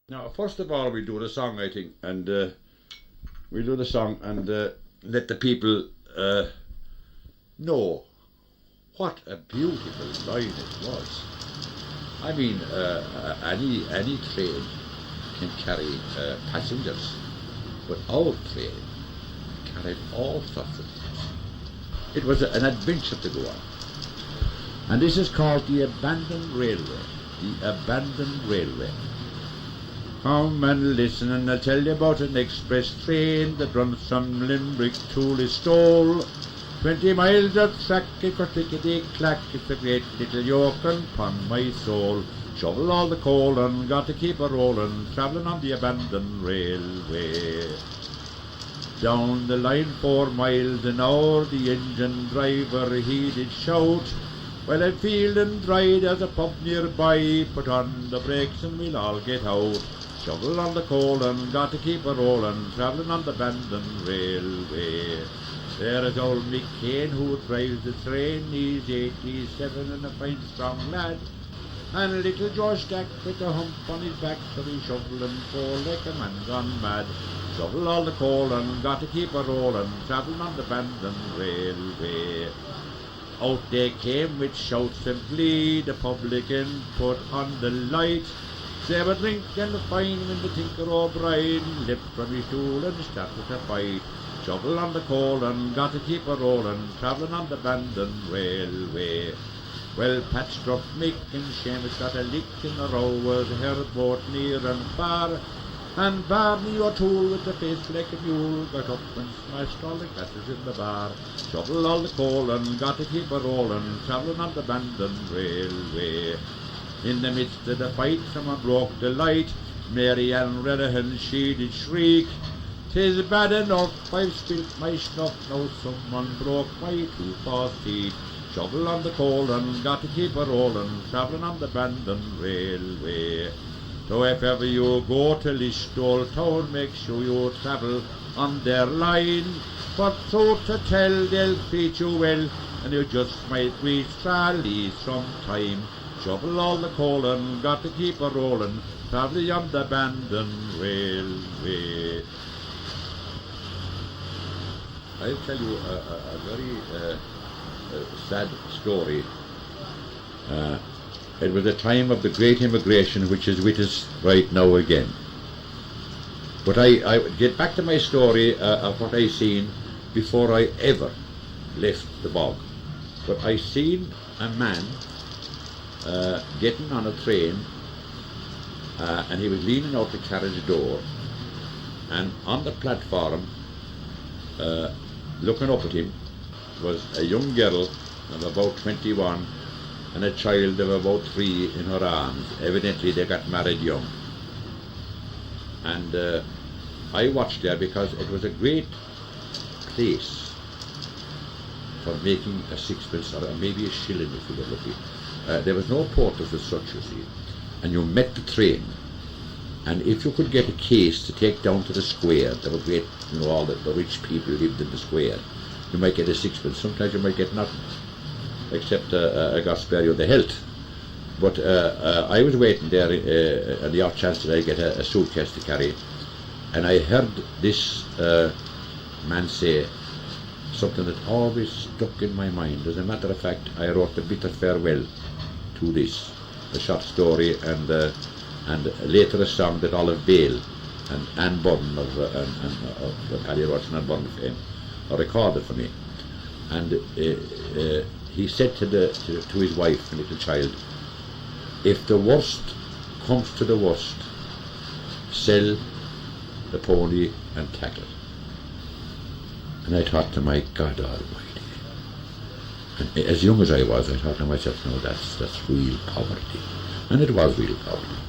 Now, first of all, we do the song, I think, and we do the song and let the people know what a beautiful line it was. I mean, any train can carry passengers, but our train carried all sorts of things. It was an adventure to go on. And this is called the Abandoned Railway. The Abandoned Railway. Come and listen and I'll tell you about an express train that runs from Limerick to Listowel. 20 miles of track, it got clickety-clack, it's a great little yoke upon my soul. Shovel all the coal and got to keep a rollin', travelling on the abandoned railway. Down the line 4 miles an hour, the engine driver he did shout. Well, I'm feeling dry, there's a pub nearby, put on the brakes and we'll all get out. Shovel on the coal and got to keep a rollin', travelling on the abandoned railway. There is old Mick Kane who drives the train, he's 87 and a fine strong lad. And little George Stack with a hump on his back, so he's shoveling coal like a man gone mad. Shovel all the coal and got to keep a rollin', travelling on the abandoned railway. Out they came with shouts of glee, the publican put on the light. They were drinking fine when the Tinker O'Brien leapt from his stool and started to fight. Shovel on the coal and got to keep a rollin', travelling on the abandoned railway. Well, Pat struck Mick and Seamus got a lick in the row, was heard both near and far. And Barney O'Toole with the face like a mule got up and smashed all the glasses in the bar. Shovel all the coal and got to keep a rollin', travelling on the abandoned railway. In the midst of the fight, someone broke the light. Mary Ann Renahan, she did shriek. 'Tis bad enough, I've spilt my snuff, now someone broke my 2 paws teeth. Shovel on the coal and got to keep a rollin', travelling on the abandoned railway. So if ever you go to Listowel town, make sure you travel on their line. For truth to tell, they'll treat you well, and you just might reach Tralee sometime. Shovel all the coal and got to keep a rollin', travelling on the abandoned railway. I'll tell you a very sad story. It was the time of the great immigration which is with us right now again. But I get back to my story of what I seen before I ever left the bog. But I seen a man getting on a train and he was leaning out the carriage door, and on the platform looking up at him was a young girl of about 21 and a child of about 3 in her arms. Evidently they got married young. And I watched there because it was a great place for making a 6pence or maybe a shilling if you were lucky. There was no porters as such, you see. And you met the train. And if you could get a case to take down to the square, there were great, you know, all the rich people lived in the square, you might get a 6pence. Sometimes you might get nothing, except God spare you the health. But I was waiting there on the off chance that I get a suitcase to carry, and I heard this man say something that always stuck in my mind. As a matter of fact, I wrote a bitter farewell to this, a short story, and later a song that Olive Bale and Anne Byrne of Paddy Roach and Anne Byrne fame recorded for me. And he said to his wife and little child, if the worst comes to the worst, sell the pony and tackle. And I thought to my God Almighty, and as young as I was, I thought to myself, no, that's real poverty. And it was real poverty.